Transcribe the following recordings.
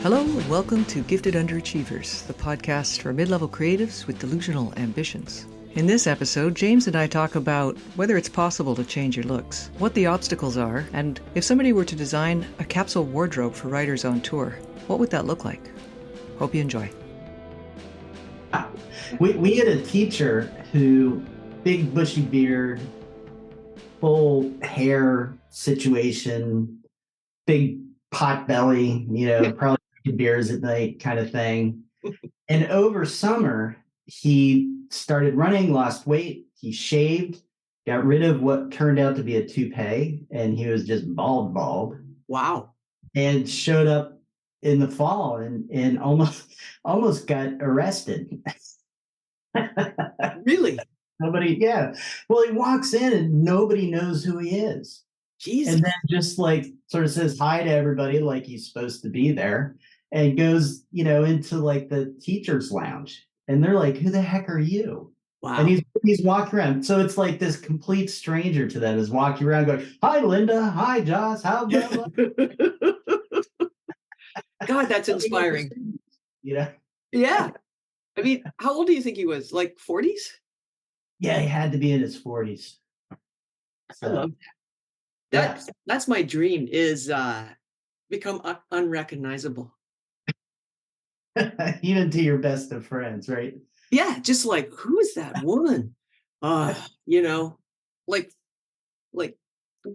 Hello and welcome to Gifted Underachievers, the podcast for mid-level creatives with delusional ambitions. In this episode, James and I talk about whether it's possible to change your looks, what the obstacles are, and if somebody were to design a capsule wardrobe for writers on tour, what would that look like? Hope you enjoy. We had a teacher who, big bushy beard, full hair situation, big pot belly, probably drinking beers at night kind of thing. And over summer, he started running, lost weight, he shaved, got rid of what turned out to be a toupee, and he was just bald. Wow. And showed up in the fall and almost got arrested. Really? Nobody, yeah. Well, he walks in and nobody knows who he is. Jesus. And then just like sort of says hi to everybody like he's supposed to be there and goes, into like the teacher's lounge. And they're like, who the heck are you? Wow. And he's walking around. So it's like this complete stranger to them is walking around going, hi, Linda. Hi, Joss. How blah, blah. God, that's inspiring. Yeah. I mean, how old do you think he was? Like 40s? Yeah, he had to be in his 40s. I love that. That's my dream, is become unrecognizable. Even to your best of friends, right? Yeah, just like, who is that woman? Like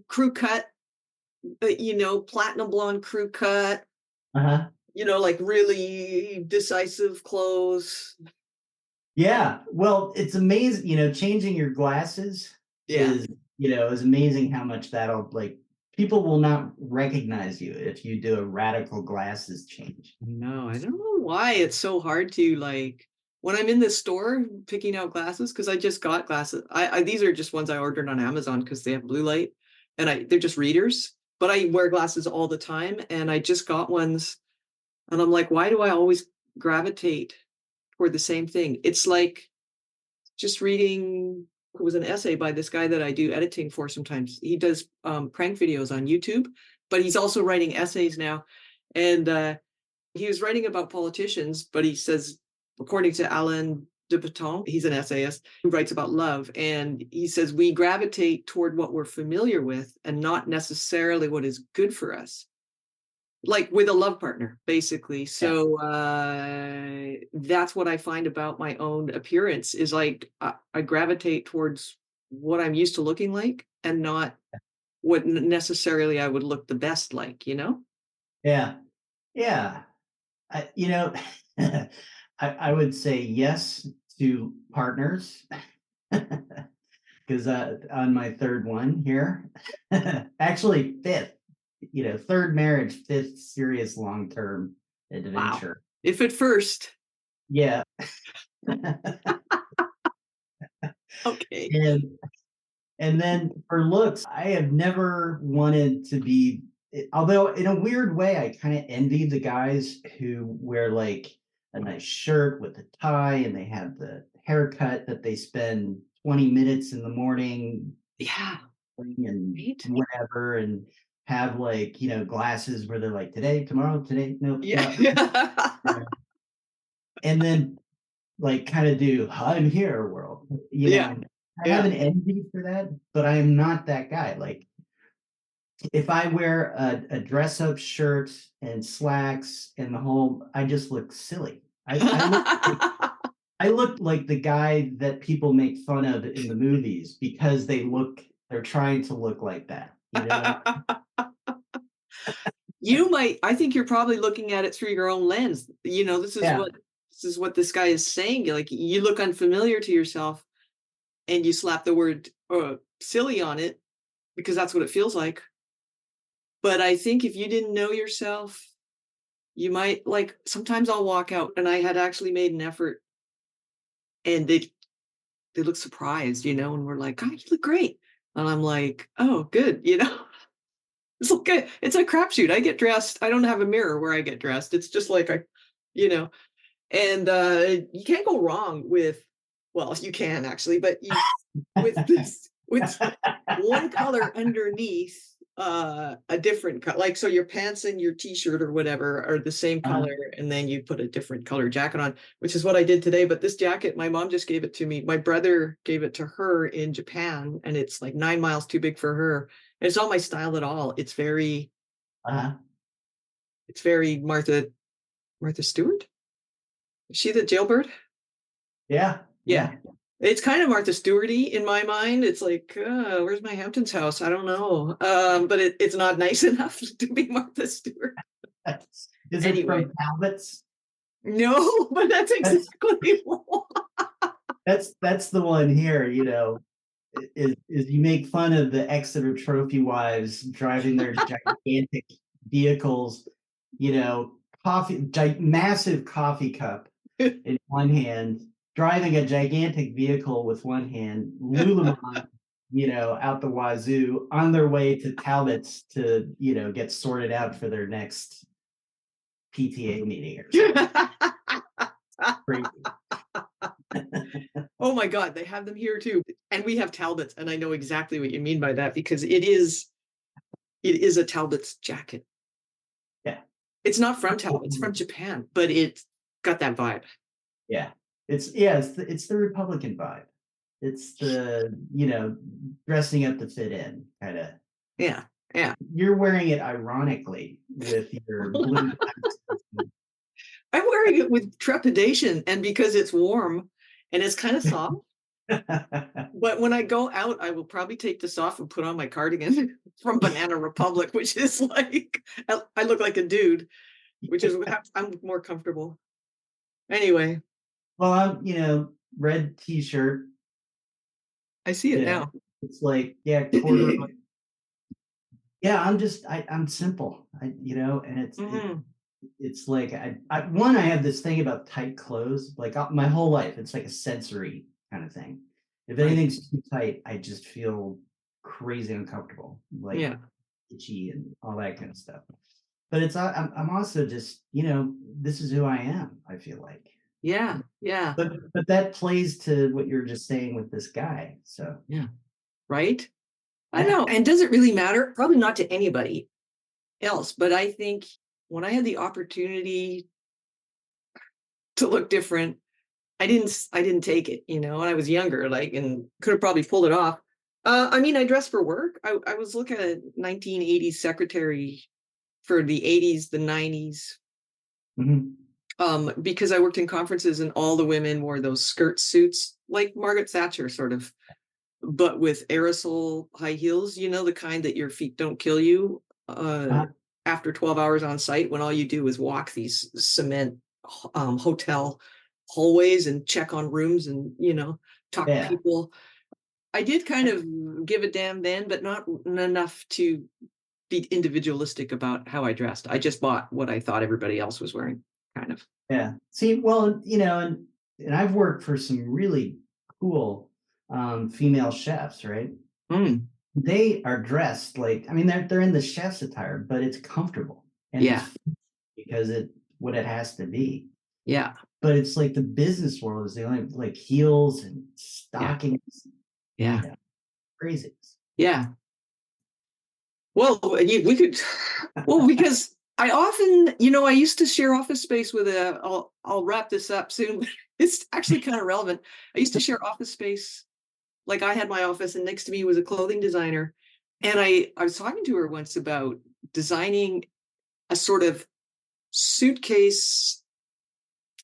crew cut, platinum blonde crew cut. Uh-huh. Like really decisive clothes. Yeah. Well, it's amazing, changing your glasses is amazing how much that'll people will not recognize you if you do a radical glasses change. No, I don't know why it's so hard to when I'm in the store picking out glasses, because I just got glasses. I these are just ones I ordered on Amazon because they have blue light and they're just readers, but I wear glasses all the time and I just got ones and I'm like, why do I always gravitate toward the same thing? It's like just reading. It was an essay by this guy that I do editing for sometimes. He does prank videos on YouTube, but he's also writing essays now. And he was writing about politicians, but he says, according to Alain de Botton, he's an essayist who writes about love. And he says, we gravitate toward what we're familiar with and not necessarily what is good for us. Like with a love partner, basically. So that's what I find about my own appearance is like I gravitate towards what I'm used to looking like and not what necessarily I would look the best like, Yeah. Yeah. I would say yes to partners because on my third one here, actually fifth, third marriage, fifth serious long-term adventure. Wow. If at first. Yeah. Okay. And then for looks, I have never wanted to be, although in a weird way, I kind of envy the guys who wear like a nice shirt with a tie and they have the haircut that they spend 20 minutes in the morning. Yeah. And whatever, and have glasses where they're like, today, tomorrow, today, no. Yeah. And then kind of do I'm here world. I have an envy for that, but I am not that guy. Like if I wear a dress up shirt and slacks and the whole, I just look silly. I look like the guy that people make fun of in the movies because they're trying to look like that. I think you're probably looking at it through your own lens. This is what this guy is saying. Like you look unfamiliar to yourself and you slap the word silly on it because that's what it feels like. But I think if you didn't know yourself, you might sometimes I'll walk out and I had actually made an effort and they look surprised, and we're like, God, you look great. And I'm like, oh, good. It's okay. It's a crapshoot. I get dressed. I don't have a mirror where I get dressed. It's just like and you can't go wrong with, well, you can actually, but with one color underneath a different color. Like, so your pants and your t-shirt or whatever are the same Uh, color, and then you put a different color jacket on, which is what I did today. But this jacket, my mom just gave it to me. My brother gave it to her in Japan, and it's like 9 miles too big for her. And it's not my style at all. uh, It's very Martha Stewart. Is she the jailbird? yeah, Yeah. yeah. It's kind of Martha Stewart-y in my mind. It's like, where's my Hamptons house? I don't know. But it's not nice enough to be Martha Stewart. Is it Anyway, from Talbot's? no, but that's That's exactly what. that's the one here, is you make fun of the Exeter trophy wives driving their gigantic vehicles, massive coffee cup in one hand, driving a gigantic vehicle with one hand, Lululemon, out the wazoo, on their way to Talbot's to, get sorted out for their next PTA meeting or something. Crazy. Oh my God, they have them here too. And we have Talbots, and I know exactly what you mean by that because it is a Talbot's jacket. Yeah. It's not from Talbot, it's from Japan, but it's got that vibe. Yeah. It's the Republican vibe. It's the, dressing up to fit in kind of. Yeah. Yeah. You're wearing it ironically with your blue. I'm wearing it with trepidation and because it's warm and it's kind of soft. But when I go out, I will probably take this off and put on my cardigan from Banana Republic, which is like, I look like a dude, which is, I'm more comfortable. Anyway, Well, red t-shirt, I see it you know, now. it's like, yeah, corduroy. Yeah, I'm simple. And Mhm. it's like I have this thing about tight clothes, like my whole life. It's like a sensory kind of thing. If Right. anything's too tight, I just feel crazy uncomfortable, like Yeah. itchy and all that kind of stuff. But I'm also just, this is who I am, I feel like. Yeah. Yeah. But that plays to what you're just saying with this guy. So Yeah. Right. I yeah. know. And does it really matter? Probably not to anybody else. But I think when I had the opportunity to look different, I didn't take it, and I was younger, like, and could have probably pulled it off. I mean, I dressed for work. I was looking at a 1980s secretary for the 80s, the 90s, Mhm. because I worked in conferences and all the women wore those skirt suits, like Margaret Thatcher, sort of, but with aerosol high heels, the kind that your feet don't kill you Uh, after 12 hours on site when all you do is walk these cement hotel hallways and check on rooms and, talk to yeah. people. I did kind of give a damn then, but not enough to be individualistic about how I dressed. I just bought what I thought everybody else was wearing, kind of. Yeah. See, well, and I've worked for some really cool female chefs, right? Mm, They are dressed like, I mean, they're in the chef's attire, but it's comfortable and yeah, it's because it what it has to be. yeah, But it's like the business world is the only like heels and yeah, stockings, yeah, crazy. yeah. Well, we could, well, because I often, I used to share office space with I'll wrap this up soon, but it's actually kind of relevant. I used to share office space. Like I had my office and next to me was a clothing designer. And I was talking to her once about designing a sort of suitcase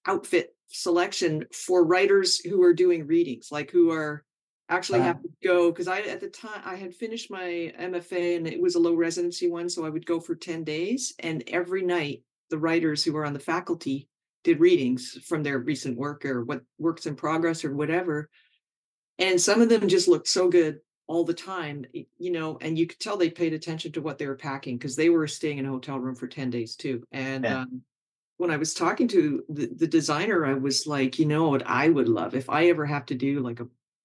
outfit selection for writers who are doing readings, like who are actually Uh, have to go because I at the time I had finished my MFA and it was a low residency one, so I would go for 10 days and every night the writers who were on the faculty did readings from their recent work or what works in progress or whatever. And some of them just looked so good all the time, and you could tell they paid attention to what they were packing because they were staying in a hotel room for 10 days too. And yeah, when I was talking to the designer, I was like, you know what I would love if I ever have to do like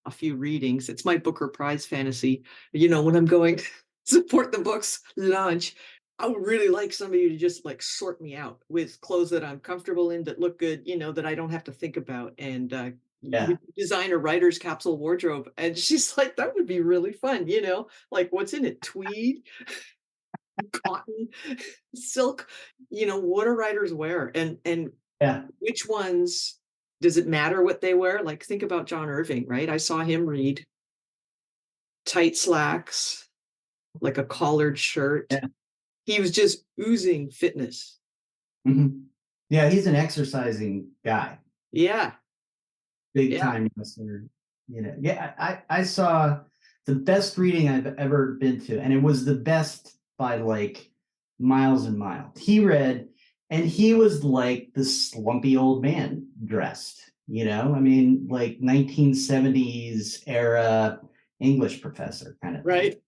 a few readings. It's my Booker Prize fantasy. When I'm going to support the book's launch, I would really like somebody to just like sort me out with clothes that I'm comfortable in, that look good, that I don't have to think about. And yeah. we design a writer's capsule wardrobe. And she's like, that would be really fun, like what's in it? Tweed? cotton, silk, what do writers wear? And Yeah. which ones does it matter what they wear? Like, think about John Irving, right? I saw him read tight slacks, like a collared shirt. Yeah. He was just oozing fitness. Mhm. Yeah, he's an exercising guy. Yeah. Big Yeah. time wrestler. Yeah, I saw the best reading I've ever been to, and it was the best by like miles and miles. He read, and he was like the slumpy old man dressed, I mean, like 1970s era English professor kind of thing. Right.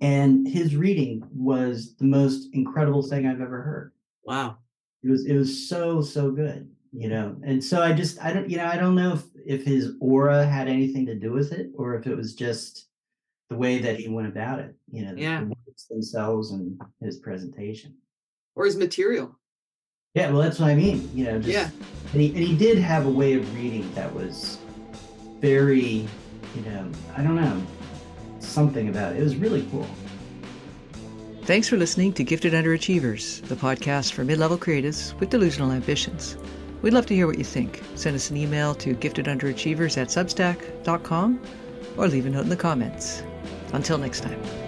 And his reading was the most incredible thing I've ever heard. Wow. It was so good, and so I don't know if his aura had anything to do with it, or if it was just the way that he went about it, the Yeah. words themselves and his presentation. Or his material. Yeah, well, that's what I mean, Yeah. just and he did have a way of reading that was very, I don't know, something about it. It was really cool. Thanks for listening to Gifted Underachievers, the podcast for mid-level creatives with delusional ambitions. We'd love to hear what you think. Send us an email to giftedunderachievers@substack.com or leave a note in the comments. Until next time.